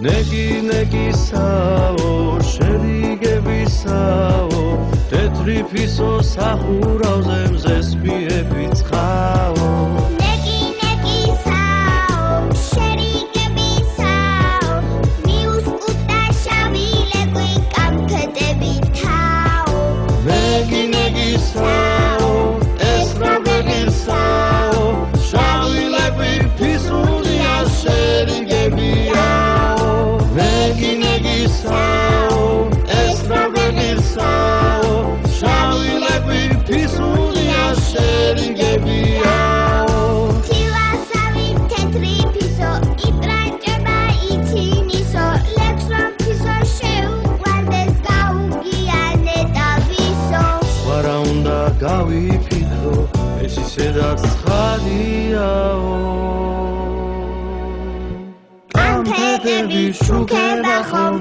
ნეგი ნეგისაო შერიგებისაო თეთრი ფისო სახურავზე მზეს მიეფიცხაო ნეგი ნეგისაო შერიგებისაო მიუსკუტა შავი ლეკვი კამფეტებითაო ნეგი ნეგისაო ეს რა ვეღირსაო შავი ლეკვი ფისუნია შერიგებიაო ნეგი ნეგისაო ეს რა ვეღირსაო შავი ლეკვი ფისუნია შერიგებიაო თილასავი თეთრი ფისო იტრაჭება იცინისო ლექს რომ ფისო შეუყვარდეს გაუგიანე და ვისო ვარა უნდა გავიფიქრო ეს ისედაც ცხადიაო კამფეტები შუქება ხომ